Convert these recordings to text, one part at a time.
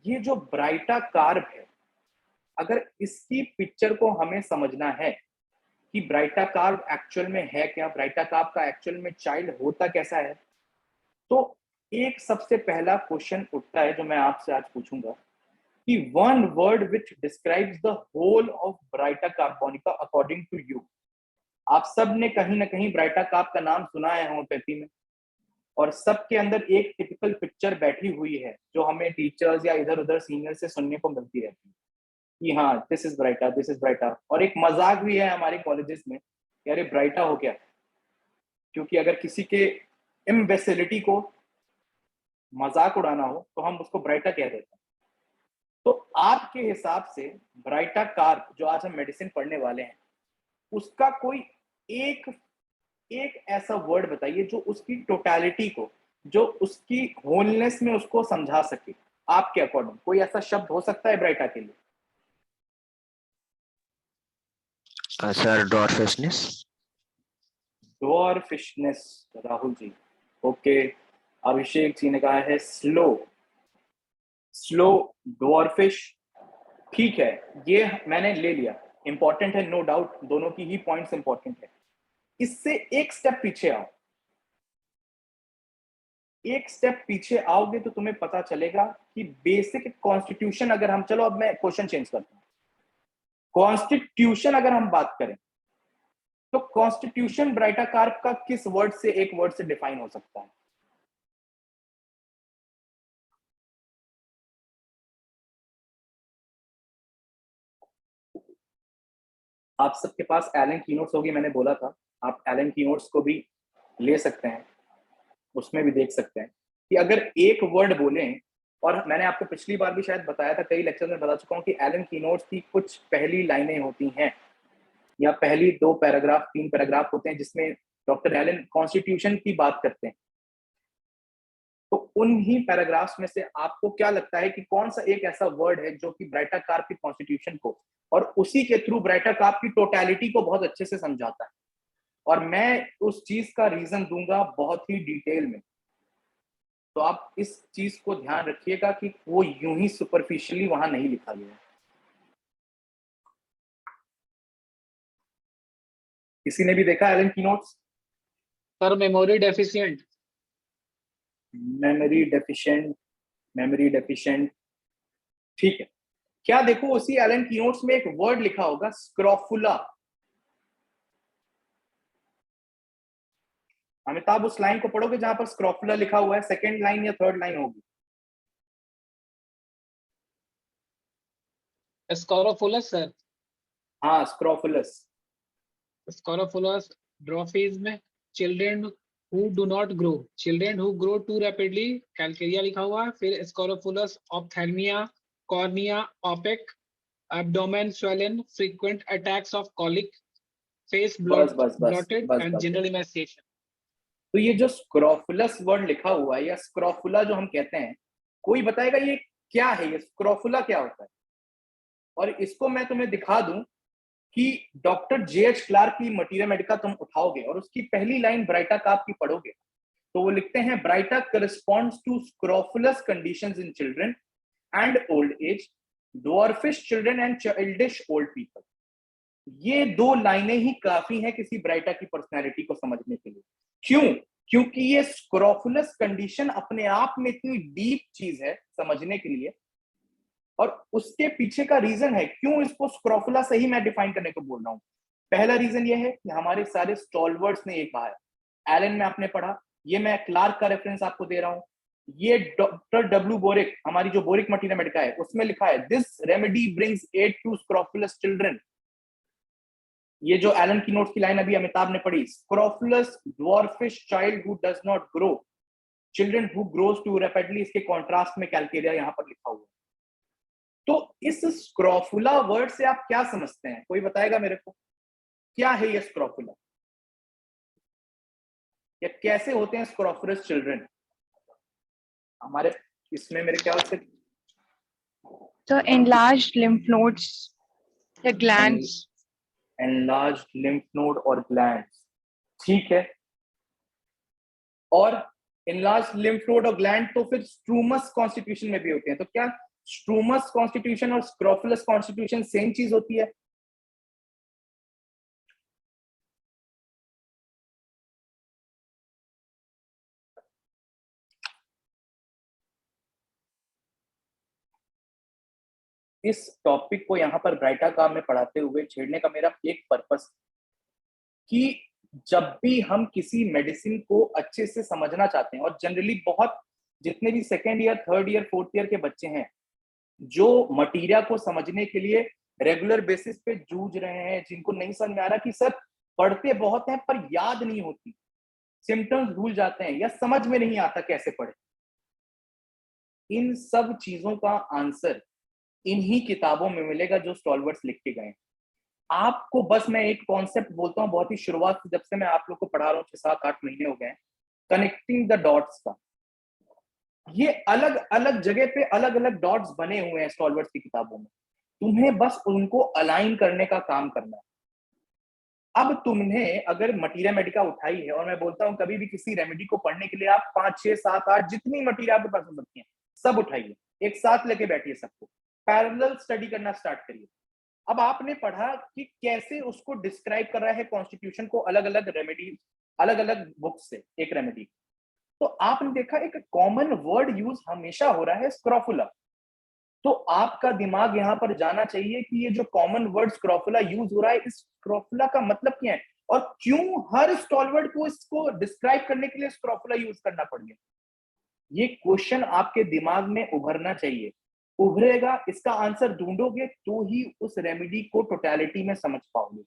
ये जो baryta carp है, अगर इसकी पिक्चर को हमें समझना है कि ब्राइटा कार्प एक्चुअल में है क्या, ब्राइटा कार्प का एक्चुअल में चाइल्ड होता कैसा है, तो एक सबसे पहला क्वेश्चन उठता है जो मैं आपसे आज पूछूंगा कि one word which describes the whole of baryta carbonica according to you. आप सब ने कहीं ना कहीं ब्राइटा कार्प का नाम सुना है होम्योपैथी में, और सबके अंदर एक टिपिकल पिक्चर बैठी हुई है जो हमें टीचर्स या इधर उधर सीनियर से सुनने को मिलती रहती है कि हाँ this is baryta, this is baryta. और एक मजाक भी है हमारे कॉलेजेस में कि अरे ब्राइटा हो क्या, क्योंकि अगर किसी के इम्बेसिलिटी को मजाक उड़ाना हो तो हम उसको ब्राइटा कह देते हैं। तो आपके हिसाब से ब्राइटा कार्प जो आज हम मेडिसिन पढ़ने वाले हैं, उसका कोई एक एक ऐसा वर्ड बताइए जो उसकी टोटलिटी को, जो उसकी होलनेस में उसको समझा सके। आपके अकॉर्डिंग कोई ऐसा शब्द हो सकता है ब्राइटा के लिए? सर डॉर्फिशनेस। डॉर्फिशनेस, राहुल जी। ओके, अभिषेक जी ने कहा है स्लो स्लो डॉर्फिश। ठीक है, ये मैंने ले लिया, इंपॉर्टेंट है नो डाउट, दोनों की ही पॉइंट्स इंपॉर्टेंट है। इससे एक स्टेप पीछे आओ, एक स्टेप पीछे आओगे तो तुम्हें पता चलेगा कि बेसिक कॉन्स्टिट्यूशन, अगर हम, चलो अब मैं क्वेश्चन चेंज करता हूं, कॉन्स्टिट्यूशन अगर हम बात करें तो कॉन्स्टिट्यूशन ब्राइटा कार्प का किस वर्ड से, एक वर्ड से डिफाइन हो सकता है? आप सबके पास एलन की नोट्स होगी, मैंने बोला था आप एलन की नोट्स को भी ले सकते हैं, उसमें भी देख सकते हैं कि अगर एक वर्ड बोलें, और मैंने आपको पिछली बार भी शायद बताया था, कई लेक्चर में बता चुका हूं कि एलन की नोट्स की कुछ पहली लाइनें होती हैं या पहली 2 पैराग्राफ 3 पैराग्राफ होते हैं जिसमें डॉक्टर एलन कॉन्स्टिट्यूशन की बात करते हैं। तो उन्हीं पैराग्राफ्स में से आपको क्या लगता है कि कौन सा एक ऐसा वर्ड है जो कि ब्राइटा कार्प की कॉन्स्टिट्यूशन को और उसी के थ्रू ब्राइटा कार्प की टोटलिटी को बहुत अच्छे से समझाता है? और मैं उस चीज का रीजन दूंगा बहुत ही डिटेल में, तो आप इस चीज को ध्यान रखिएगा कि वो यूं ही सुपरफिशियली वहां नहीं लिखा गया है। किसी ने भी देखा एलन की notes? Sir memory deficient. Memory deficient, memory deficient, ठीक है। क्या देखो उसी एलन की नोट्स में एक वर्ड लिखा होगा स्क्रोफुला। अमिताभ उस लाइन को पढ़ोगे जहां पर स्क्रोफुला लिखा हुआ है, सेकंड लाइन या थर्ड लाइन होगी? Scrofulous sir. हाँ स्क्रोफुलस। स्कोरोफुलस ड्रॉफीज में children who do not grow, children who grow too rapidly, calcarea लिखा हुआ है। फिर scrofulous ophthalmia, cornea opaque, abdomen swollen, frequent attacks of colic, face बस बस बस ब्लॉटेड बस एंड बस, जनरल बस। इमेसिएशन। तो ये जो स्क्रोफुलस वर्ड लिखा हुआ है या स्क्रोफुला जो हम कहते हैं, कोई बताएगा ये क्या है, ये स्क्रोफुला क्या होता है? और इसको मैं तुम्हें दिखा दूं कि डॉक्टर जेएच क्लार्क की मटीरिया मेडिका तुम उठाओगे और उसकी पहली लाइन ब्राइटा कार्प की पढ़ोगे तो वो लिखते हैं baryta corresponds to scrofulous conditions in children and old age, dwarfish children and childish old people. ये 2 लाइनें ही काफी हैं किसी ब्राइटा की पर्सनैलिटी को समझने के लिए। क्यों? क्योंकि ये स्क्रोफुलस कंडीशन अपने आप में इतनी डीप चीज है समझने के लिए, और उसके पीछे का रीजन है क्यों इसको स्क्रोफुला से ही मैं डिफाइन करने को बोल रहा हूं। पहला रीजन ये है कि हमारे सारे स्टॉलवर्ड्स ने ये कहा है, एलन में आपने पढ़ा, ये मैं क्लार्क का रेफरेंस आपको दे रहा हूं, ये डॉक्टर डब्ल्यू बोरिक, हमारी जो बोरिक मटीरिया मेडिका है उसमें लिखा है this remedy brings aid to scrofulous children. ये जो एलन की नोट्स की लाइन अभी अमिताभ ने पढ़ी, scrofulous dwarfish child who does not grow, children who grows too rapidly, इसके कॉन्ट्रास्ट में कैलकेरिया यहां पर लिखा हुआ है। तो इस स्क्रोफुला वर्ड से आप क्या समझते हैं, कोई बताएगा मेरे को? क्या है ये स्क्रोफुला, या कैसे होते हैं स्क्रोफुलस चिल्ड्रन हमारे इसमें? मेरे ख्याल से So enlarged lymph nodes, the glands. Enlarged lymph node और ग्लैंड्स, ठीक है। और एनलार्ज्ड लिम्फ नोड और ग्लैंड तो फिर स्ट्रूमस कॉन्स्टिट्यूशन में भी होते हैं, तो क्या स्ट्रूमस कॉन्स्टिट्यूशन और स्क्रोफुलस कॉन्स्टिट्यूशन सेम चीज होती है? इस टॉपिक को यहाँ पर ब्राइटा काम में पढ़ाते हुए छेड़ने का मेरा एक पर्पस कि जब भी हम किसी मेडिसिन को अच्छे से समझना चाहते हैं, और जनरली बहुत जितने भी second year, third year, fourth year के बच्चे हैं जो मटीरिया को समझने के लिए रेगुलर बेसिस पे जूझ रहे हैं, जिनको नहीं समझ में आ रहा कि सर पढ़ते बहुत हैं पर याद नहीं होती, सिम्टम्स भूल जाते हैं या समझ में नहीं आता कैसे पढ़े, इन सब चीजों का आंसर इन्हीं किताबों में मिलेगा जो स्टॉलवर्ट्स लिख के गए। आपको बस मैं एक कॉन्सेप्ट बोलता हूँ, बहुत ही शुरुआत से जब से मैं आप लोग को पढ़ा रहा हूँ, 6-7-8 महीने हो गए, कनेक्टिंग द डॉट्स का। ये अलग अलग जगह पे अलग अलग डॉट्स बने हुए हैं स्टॉलवर्ट्स की किताबों में, तुम्हें बस उनको अलाइन करने का काम करना है। अब तुमने अगर मटीरिया मेडिका उठाई है, और मैं बोलता हूं कभी भी किसी रेमेडी को पढ़ने के लिए आप 5, 6, 7, 8 जितनी मटीरिया आपके पास हो सकती है सब उठाइए, एक साथ लेके बैठिए, सबको पैरेलल स्टडी करना स्टार्ट करिए। अब आपने पढ़ा कि कैसे उसको डिस्क्राइब कर रहा है कॉन्स्टिट्यूशन को अलग अलग रेमेडी, अलग अलग बुक से एक रेमेडी, तो आपने देखा एक कॉमन वर्ड यूज हमेशा हो रहा है स्क्रोफुला। तो आपका दिमाग यहां पर जाना चाहिए कि ये जो कॉमन वर्ड स्क्रोफुला यूज हो रहा है, इस स्क्रोफुला का मतलब क्या है और क्यों हर स्टॉलवर्ड को इसको डिस्क्राइब करने के लिए स्क्रोफुला यूज करना पड़ गया। ये क्वेश्चन आपके दिमाग में उभरना चाहिए, उभरेगा, इसका आंसर ढूंढोगे तो ही उस रेमेडी को टोटलिटी में समझ पाओगे।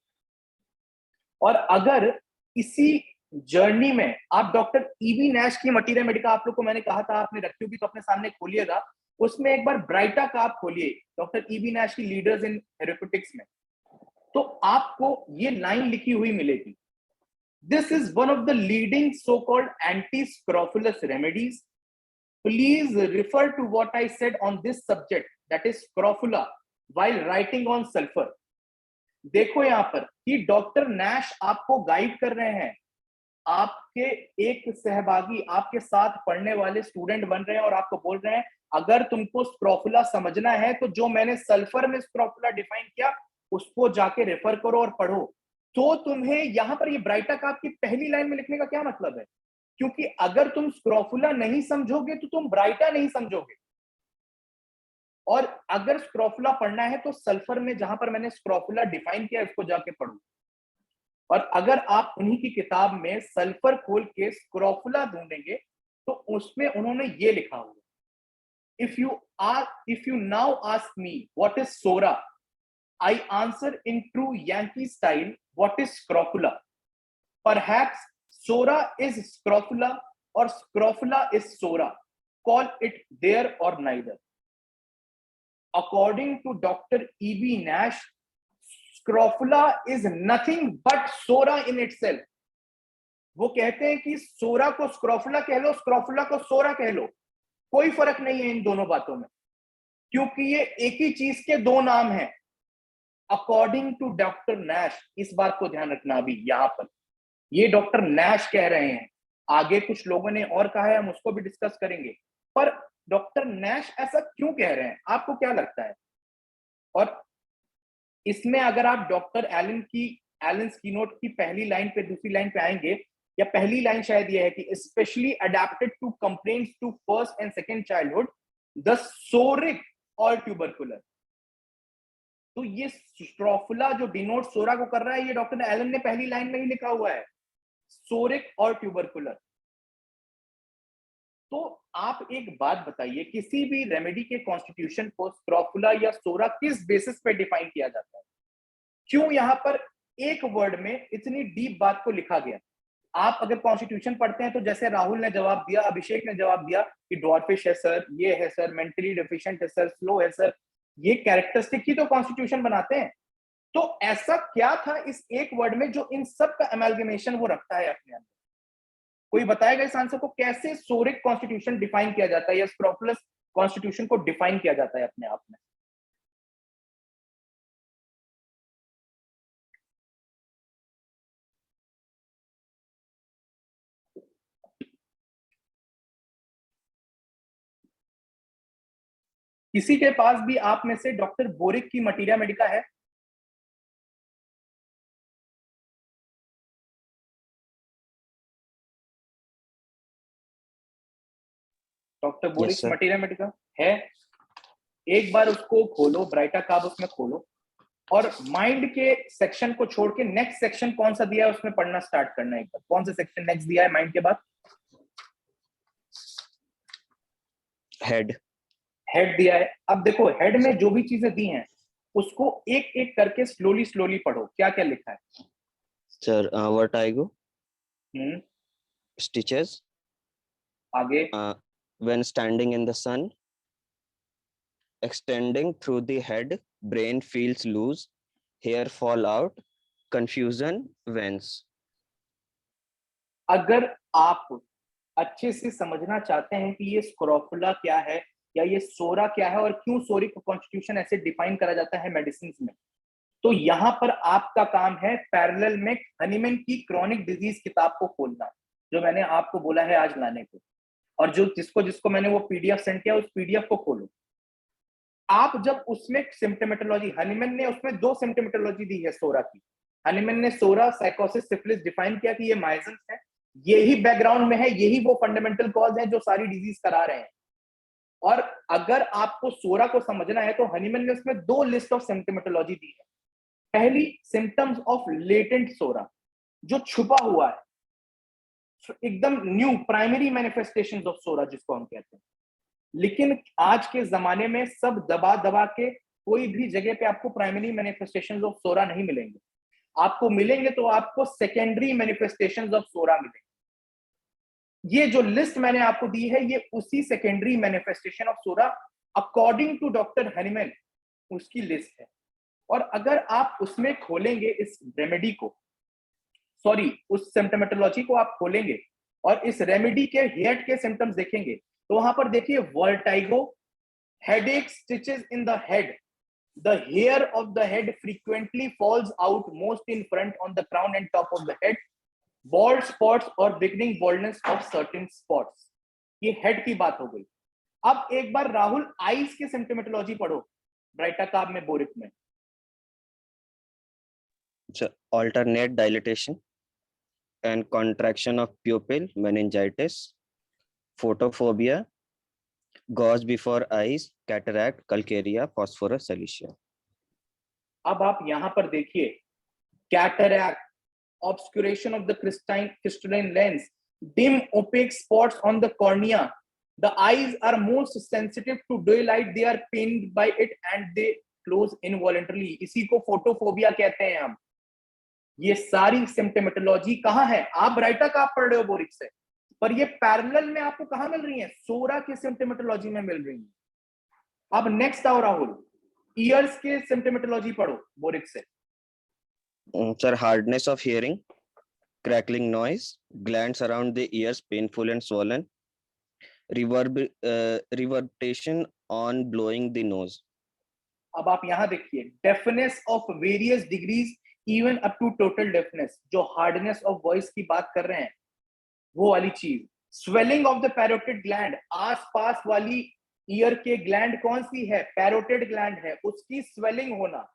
और अगर इसी जर्नी में आप डॉक्टर ईवी नैश की मटीरिया मेडिका, आप लोग को मैंने कहा था आपने रखी होगी तो अपने सामने खोलिएगा, उसमें एक बार ब्राइटा का आप खोलिए, डॉक्टर ईवी नैश की लीडर्स इन थेरेप्यूटिक्स में, तो आपको ये लाइन लिखी हुई मिलेगी, this is one of the leading so called anti scrofulous remedies, please refer to what I said on this subject that is scrofula while writing on sulphur. देखो यहां पर कि डॉक्टर नैश आपको गाइड कर रहे हैं, आपके एक सहभागी आपके साथ पढ़ने वाले स्टूडेंट बन रहे हैं और आपको बोल रहे हैं अगर तुमको स्क्रोफुला समझना है तो जो मैंने सल्फर में स्क्रोफुला डिफाइन किया उसको जाके रेफर करो और पढ़ो। तो तुम्हें यहां पर ये ब्राइटा का आपकी पहली लाइन में लिखने का क्या मतलब है, क्योंकि अगर तुम स्क्रोफुला नहीं समझोगे तो तुम ब्राइटा नहीं समझोगे, और अगर स्क्रोफुला पढ़ना है तो सल्फर में जहां पर मैंने स्क्रोफुला डिफाइन किया उसको जाके पढ़ो। और अगर आप उन्हीं की किताब में सल्फर खोल के स्क्रोफुला ढूंढेंगे तो उसमें उन्होंने ये लिखा हुआ, if you now ask me what is sora, I answer in true Yankee style, what is scrofula? Perhaps sora is scrofula or scrofula is sora. Call it there or neither. According to Dr. E.B. Nash, scrofula is nothing but sora in itself. वो कहते हैं कि सोरा को scrofula कह लो, scrofula को सोरा कह लो, कोई फर्क नहीं है इन दोनों बातों में, क्योंकि ये एक ही चीज के दो नाम हैं। अकॉर्डिंग टू डॉक्टर नैश, इस बात को ध्यान रखना, अभी यहां पर ये डॉक्टर नैश कह रहे हैं, आगे कुछ लोगों ने और कहा है, हम उसको भी डिस्कस करेंगे, पर डॉक्टर नैश ऐसा क्यों कह रहे हैं, आपको क्या लगता है? और इसमें अगर आप डॉक्टर एलन कीनोट की पहली लाइन पे दूसरी लाइन पे आएंगे, या पहली लाइन शायद ये है कि specially adapted to complaints to first and second childhood the psoric और ट्यूबरकुलर। तो ये स्क्रोफुला जो डिनोट सोरा को कर रहा है, ये डॉक्टर एलन ने पहली लाइन में ही लिखा हुआ है, सोरिक और ट्यूबरकुलर। तो आप एक बात बताइए, किसी भी रेमेडी के कॉन्स्टिट्यूशन को स्क्रोफुला या सोरा किस बेसिस पे डिफाइन किया जाता है? क्यों यहां पर एक वर्ड में इतनी डीप बात को लिखा गया? आप अगर कॉन्स्टिट्यूशन पढ़ते हैं तो जैसे राहुल ने जवाब दिया, अभिषेक ने जवाब दिया कि ड्वार्फिश है सर, ये है सर, मेंटली डेफिशिएंट है सर, स्लो है सर, ये कैरेक्टरिस्टिक ही तो कॉन्स्टिट्यूशन बनाते हैं। तो ऐसा क्या था इस एक वर्ड में जो इन सब का अमेलगमेशन वो रखता है अपने अंदर? कोई बताएगा इस आंसर को, कैसे सोरिक कॉन्स्टिट्यूशन डिफाइन किया जाता है या स्क्रोफुलस कॉन्स्टिट्यूशन को डिफाइन किया जाता है अपने आप में? किसी के पास भी आप में से डॉक्टर बोरिक की मटीरिया मेडिका है? Doctor boric sir. Materia Medica है? एक बार उसको खोलो, ब्राइटा कार्ब उसमें खोलो, और माइंड के सेक्शन को छोड़ के नेक्स्ट सेक्शन कौन सा दिया है उसमें पढ़ना स्टार्ट करना है। एक बार कौन सा सेक्शन नेक्स्ट दिया है माइंड के बाद? Head. हेड दिया है। अब देखो हेड में जो भी चीजें दी हैं उसको एक एक करके स्लोली स्लोली पढ़ो, क्या क्या लिखा है? Sir, vertigo, stitches, आगे when standing in the sun, extending through the head, brain feels loose, hair fall out, confusion, veins. अगर आप अच्छे से समझना चाहते हैं कि ये स्क्रोफुला क्या है या ये सोरा क्या है और क्यों सोरिक कॉन्स्टिट्यूशन ऐसे डिफाइन करा जाता है मेडिसिन में, तो यहां पर आपका काम है पैरेलल में हनीमैन की क्रॉनिक डिजीज किताब को खोलना, जो मैंने आपको बोला है आज लाने को, और जो जिसको जिसको मैंने वो पीडीएफ सेंड किया उस पीडीएफ को खोलो। आप जब उसमें सिम्टोमेटोलॉजी, हनीमैन ने उसमें 2 सिम्टोमेटोलॉजी दी है सोरा की। हनीमैन ने सोरा, साइकोसिस, सिफिलिस डिफाइन किया कि ये माइजेंस है, यही बैकग्राउंड में है, यही वो फंडामेंटल कॉज है जो सारी डिजीज करा रहे हैं। और अगर आपको सोरा को समझना है तो हनीमैन ने उसमें 2 लिस्ट ऑफ सिम्टोमेटोलॉजी दी है। पहली सिम्टम्स ऑफ लेटेंट सोरा, जो छुपा हुआ है, एकदम न्यू प्राइमरी मैनिफेस्टेशंस ऑफ सोरा जिसको हम कहते हैं। लेकिन आज के जमाने में सब दबा दबा के कोई भी जगह पे आपको प्राइमरी मैनिफेस्टेशंस ऑफ सोरा नहीं मिलेंगे। आपको मिलेंगे तो आपको सेकेंडरी मैनिफेस्टेशंस ऑफ सोरा मिलेंगे। ये जो लिस्ट मैंने आपको दी है ये उसी secondary manifestation of psora according to doctor Hahnemann उसकी लिस्ट है। और अगर आप उसमें खोलेंगे इस रेमेडी को, सॉरी उस सिम्टोमेटोलॉजी को आप खोलेंगे और इस रेमेडी के हेड के सिम्टम्स देखेंगे तो वहां पर देखिए vertigo, headache, stitches in the head, the hair of the head frequently falls out most in front on the crown and top of the head, bald spots or beginning baldness of certain spots। ये head की बात हो गई। अब एक बार Rahul eyes के symptomatology पढ़ो baryta carb में, बोरिक में। Alternate dilatation and contraction of pupil, meningitis, photophobia, gauze before eyes, cataract, calcarea, phosphorus, silicea. अब आप यहां पर देखिए cataract, obscuration of the crystalline lens, dim opaque spots on the cornea, the eyes are most sensitive to daylight, they are pained by it and they close involuntarily। इसी को photophobia कहते हैं हम। ये सारी सिम्टोमेटोलॉजी कहां है? आप ब्राइटा कार्ब पढ़ रहे हो बोरिक से, पर ये पैरेलल में आपको कहां मिल रही है? सोरा के सिम्टोमेटोलॉजी में मिल रही है। अब नेक्स्ट आओ राहुल, ईयर्स के सिम्टोमेटोलॉजी पढ़ो बोरिक से। Sir, hardness of hearing, crackling noise, glands around the ears painful and swollen, reverberation on blowing the nose। अब आप यहां देखिए deafness of various degrees even up to total deafness, जो hardness of voice की बात कर रहे हैं वो वाली चीज। Swelling of the parotid gland, आसपास वाली ईयर के ग्लैंड कौन सी है? पैरोटिड ग्लैंड है, उसकी स्वेलिंग होना।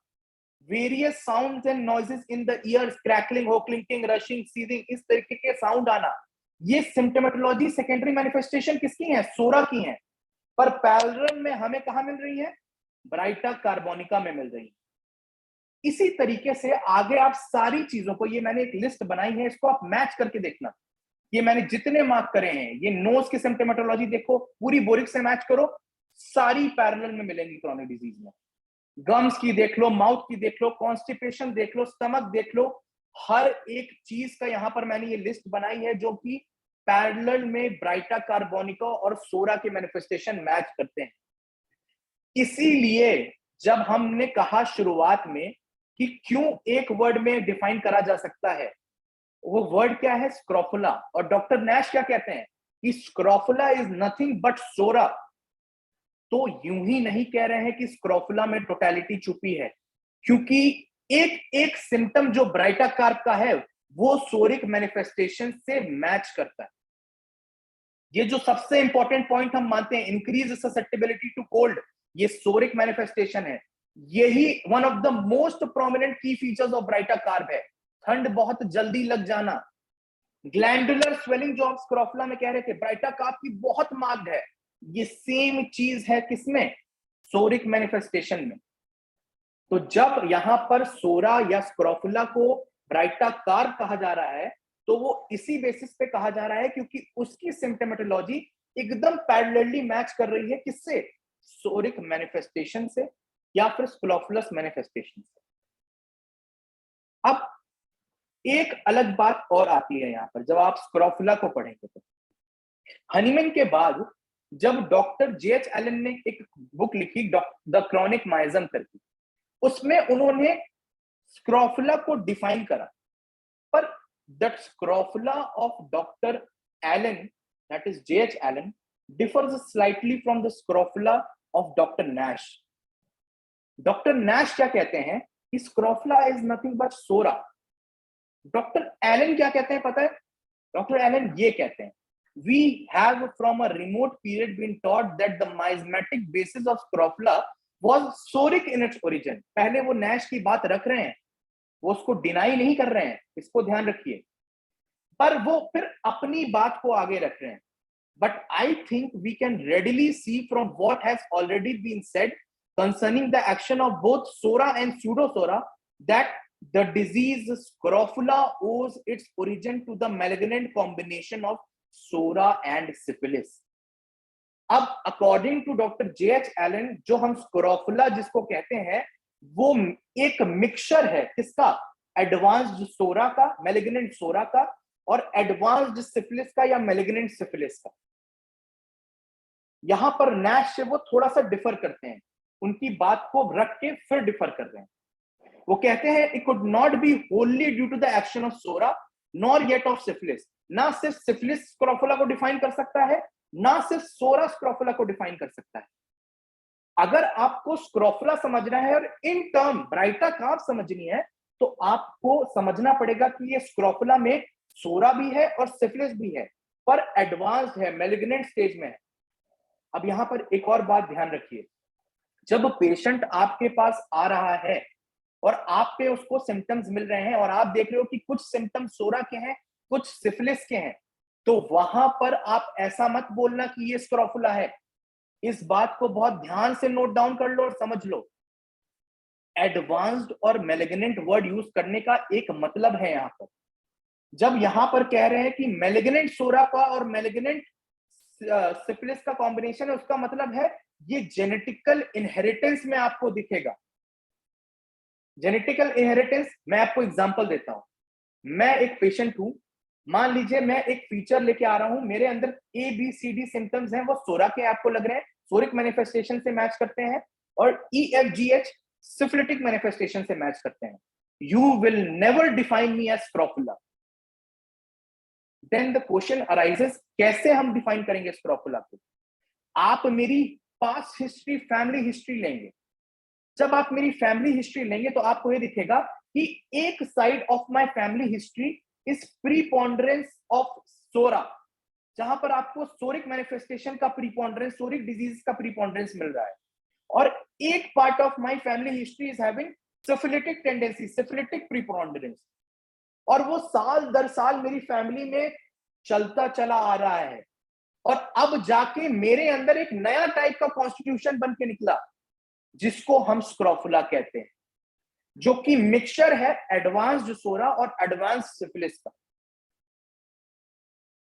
Various sounds and noises in the years, crackling हो, क्लिंकिंग, रशिंग, सीजिंग, इस तरीके के साउंड आना। ये सिम्टोमेटोलॉजी सेकेंडरी मैनिफेस्टेशन किसकी है? सोरा की है। पर पैरेलल में हमें कहां मिल रही है? ब्राइटा कार्बोनिका में मिल रही है। इसी तरीके से आगे आप सारी चीजों को, ये मैंने एक लिस्ट बनाई है, इसको आप मैच करके देखना। ये मैंने जितने मार्क करे हैं, ये नोज की सिम्टोमेटोलॉजी देखो, पूरी बोरिक से मैच करो, सारी पैरेलल में मिलेंगी क्रॉनिक डिजीज में। गम्स की देख लो, माउथ की देख लो, कॉन्स्टिपेशन देख लो, स्टमक देख लो, हर एक चीज का यहां पर मैंने ये लिस्ट बनाई है जो कि पैरेलल में ब्राइटा कार्बोनिका और सोरा के मैनिफेस्टेशन मैच करते हैं। इसीलिए जब हमने कहा शुरुआत में कि क्यों एक वर्ड में डिफाइन करा जा सकता है, वो वर्ड क्या है? स्क्रोफुला। और डॉक्टर नैश क्या कहते हैं कि स्क्रोफुला इज नथिंग बट सोरा। तो यूं ही नहीं कह रहे हैं कि स्क्रोफुला में टोटलिटी छुपी है, क्योंकि एक एक सिम्टम जो ब्राइटा कार्ब का है वो सोरिक मैनिफेस्टेशन से मैच करता है। ये जो सबसे इंपॉर्टेंट पॉइंट हम मानते हैं, इंक्रीज ससेप्टेबिलिटी टू कोल्ड, ये सोरिक मैनिफेस्टेशन है, यही one of the most prominent की फीचर्स ऑफ ब्राइटा कार्ब है। ठंड बहुत जल्दी लग जाना, ग्लैंडुलर स्वेलिंग जो आप स्क्रोफुला में कह रहे थे, ब्राइटा कार्ब की बहुत मांग है, ये सेम चीज है किसमें, सोरिक मैनिफेस्टेशन में। तो जब यहां पर सोरा या स्क्रोफुला को ब्राइटा कार्ब कहा जा रहा है, तो वो इसी बेसिस पे कहा जा रहा है क्योंकि उसकी सिम्टोमेटोलॉजी एकदम पैरेलली मैच कर रही है किससे, सोरिक मैनिफेस्टेशन से या फिर स्क्रोफुलस मैनिफेस्टेशन से। अब एक अलग बात और आती है यहां पर, जब आप स्क्रोफुला को पढ़ेंगे तो हनीमैन के बाद जब डॉक्टर जेएच एलन ने एक बुक लिखी द क्रॉनिक माइजम करके, उसमें उन्होंने स्क्रोफुला को डिफाइन करा, पर that scrofula of doctor Allen, that is JH Allen, differs slightly from the scrofula of doctor Nash. Doctor Nash क्या कहते हैं कि scrofula is nothing but psora. Doctor Allen क्या कहते हैं पता है? डॉक्टर एलन ये कहते हैं, we have from a remote period been taught that the miasmatic basis of scrofula was soric in its origin। पहले वो नैश की बात रख रहे हैं, वो उसको डिनाई नहीं कर रहे हैं, इसको ध्यान रखिए, पर वो फिर अपनी बात को आगे रख रहे हैं। But I think we can readily see from what has already been said concerning the action of both sora and pseudosora that the disease scrofula owes its origin to the malignant combination of sora and syphilis। अब according to doctor JH Allen, जो हम scrofula जिसको कहते हैं, वो एक mixture है किसका, एडवांस्ड सोरा का, मैलिग्नेंट सोरा का, और एडवांस्ड सिफिलिस का या मैलिग्नेंट सिफिलिस का। यहां पर नैश से वो थोड़ा सा डिफर करते हैं, उनकी बात को रख के फिर डिफर कर रहे हैं। वो कहते हैं it could not be wholly due to the action of psora nor yet of syphilis. ना सिर्फ सिफिलिस स्क्रोफुला को डिफाइन कर सकता है, ना सिर्फ सोरा स्क्रोफुला को डिफाइन कर सकता है। अगर आपको स्क्रोफुला समझना है और इन टर्म ब्राइटा कार्ब समझनी है, तो आपको समझना पड़ेगा कि ये स्क्रोफुला में सोरा भी है और सिफिलिस भी है, पर एडवांस्ड है, मैलिग्नेंट स्टेज में है। अब यहां पर एक और बात ध्यान रखिए, जब पेशेंट आपके पास आ रहा है और आप पे उसको सिम्टम्स मिल रहे हैं और आप देख रहे हो कि कुछ सिम्टम्स सोरा के हैं, कुछ सिफिलिस के हैं, तो वहां पर आप ऐसा मत बोलना कि ये स्क्रोफुला है। इस बात को बहुत ध्यान से नोट डाउन कर लो और समझ लो, एडवांस्ड और मैलिग्नेंट वर्ड यूज करने का एक मतलब है। यहां पर जब यहां पर कह रहे हैं कि मैलिग्नेंट सोरा का और मैलिग्नेंट सिफिलिस का कॉम्बिनेशन है, उसका मतलब है ये जेनेटिकल इनहेरिटेंस में आपको दिखेगा। जेनेटिकल इनहेरिटेंस, मैं आपको एग्जांपल देता हूं। मैं एक पेशेंट हूं, मान लीजिए मैं एक फीचर लेके आ रहा हूं, मेरे अंदर ABCD सिम्टम्स हैं, वो सोरा के आपको लग रहे हैं, सोरिक मैनिफेस्टेशन से मैच करते हैं, और EFGH सिफिलिटिक मैनिफेस्टेशन से मैच करते हैं। You will never define me as scrofula. Then the question arises, कैसे हम डिफाइन करेंगे स्क्रोफुला को? आप मेरी पास्ट हिस्ट्री, फैमिली हिस्ट्री लेंगे। जब आप मेरी फैमिली हिस्ट्री लेंगे तो आपको ये दिखेगा कि एक side of my family history is preponderance of psora, जहां पर आपको सोरिक मैनिफेस्टेशन का प्रीपोंडरेंस, सोरिक डिजीज का प्रीपोंडरेंस मिल रहा है, और एक part of my family history is having syphilitic tendency, syphilitic preponderance, और वो साल दर साल मेरी फैमिली में चलता चला आ रहा है, और अब जाके मेरे अंदर एक नया टाइप का कॉन्स्टिट्यूशन बन के निकला जिसको हम स्क्रोफुला कहते हैं, जो कि मिक्सचर है एडवांस्ड सोरा और एडवांस्ड सिफिलिस का।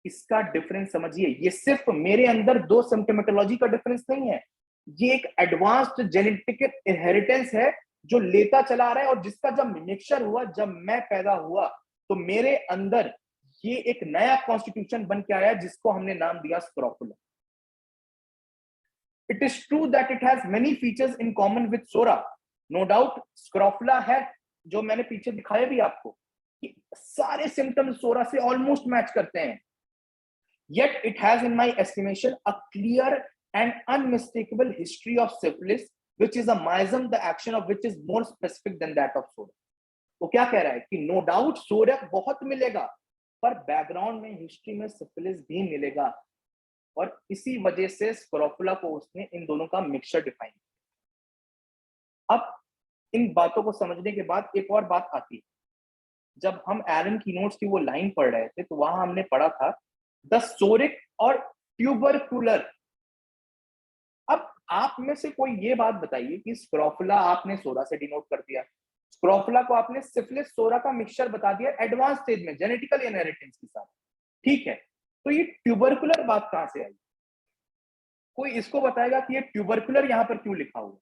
इसका डिफरेंस समझिए, ये सिर्फ मेरे अंदर दो सिम्टोमेटोलॉजी का डिफरेंस नहीं है, ये एक एडवांस्ड जेनेटिक इनहेरिटेंस है जो लेता चला रहा है, और जिसका जब मिक्सचर हुआ, जब मैं पैदा हुआ, तो मेरे अंदर ये एक नया कॉन्स्टिट्यूशन बन के आया जिसको हमने नाम दिया scrofula. It is true that it has many features in common with sora. No doubt, scrofula है, जो मैंने पीछे दिखाया भी आपको, कि सारे symptoms सोरा से almost मैच करते हैं। Yet it has, in my estimation, a clear and unmistakable history of syphilis, which is a miasm, the action of which is more specific than that of sora. वो क्या कह रहा है कि no doubt सोरा बहुत मिलेगा, पर बैकग्राउंड में, हिस्ट्री में सिफिलिस भी मिलेगा, और इसी वजह से स्क्रोफुला को उसने इन दोनों का मिक्सचर डिफाइन किया। इन बातों को समझने के बाद एक और बात आती है, जब हम एलन की नोट्स की वो लाइन पढ़ रहे थे तो वहां हमने पढ़ा था द सोरिक और ट्यूबरकुलर। अब आप में से कोई ये बात बताइए कि स्क्रोफुला आपने सोरा से डिनोट कर दिया, स्क्रोफुला को आपने सिफिलिस सोरा का मिक्सचर बता दिया एडवांस स्टेज में जेनेटिकल इनहेरिटेंस के साथ, ठीक है, तो ये ट्यूबरकुलर बात कहां से आई? कोई इसको बताएगा कि ये ट्यूबरकुलर यहां पर क्यों लिखा हुआ?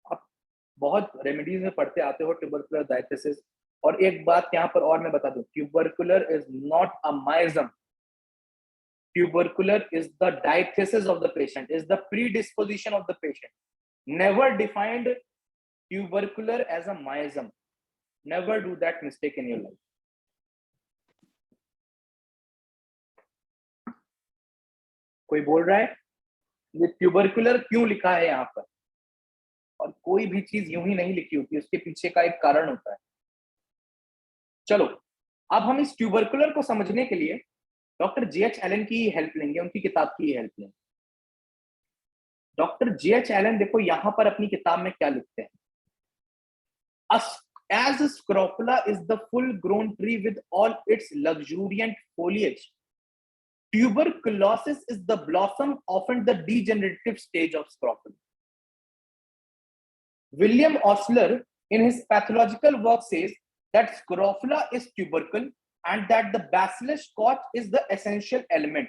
आप बहुत रेमेडीज में पढ़ते आते हो ट्यूबरकुलर डायथिसिस, और एक बात यहां पर और मैं बता दूं, tubercular is not a miasm. Tubercular is the diathesis of the patient, is the predisposition of the patient. Never defined tubercular as a miasm. Never do that mistake in your life. कोई बोल रहा है ये tubercular क्यों लिखा है यहाँ पर? और कोई भी चीज यूं ही नहीं लिखी होती, उसके पीछे का एक कारण होता है। चलो अब हम इस ट्यूबरकुलर को समझने के लिए डॉक्टर J.H. एलन की हेल्प लेंगे, उनकी किताब की हेल्प लेंगे। Doctor J.H. एलन देखो यहां पर अपनी किताब में क्या लिखते हैं, as scrofula is the full grown tree with all its luxuriant foliage, tuberculosis is the blossom, often the degenerative stage of scrofula. William Osler in his pathological work says that scrofula is tubercle and that the bacillus scotch is the essential element.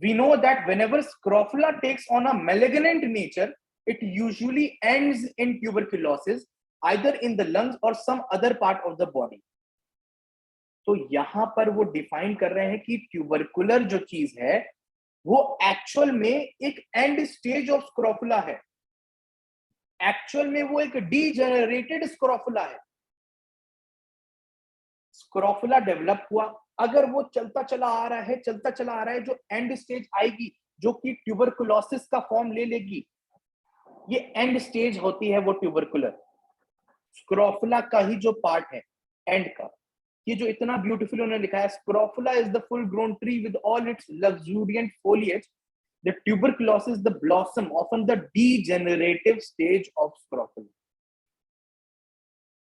We know that whenever scrofula takes on a malignant nature, it usually ends in tuberculosis, either in the lungs or some other part of the body. तो यहां पर वो define कर रहे हैं कि tubercular जो चीज है वो एक्चुअल में एक एंड स्टेज ऑफ स्क्रोफुला है, एक्चुअल में वो एक डीजेनरेटेड स्क्रोफुला है। स्क्रोफुला डेवलप हुआ, अगर वो चलता चला आ रहा है, चलता चला आ रहा है, जो एंड स्टेज आएगी जो कि ट्यूबरकुलोसिस का फॉर्म ले लेगी, ये एंड स्टेज होती है वो ट्यूबरकुलर। स्क्रोफुला का ही जो पार्ट है एंड का, ये जो इतना ब्यूटीफुल उन्होंने लिखा है, scrofula is the full grown tree with all its luxuriant foliage, the tuberculosis the blossom, often the degenerative stage of scrofula.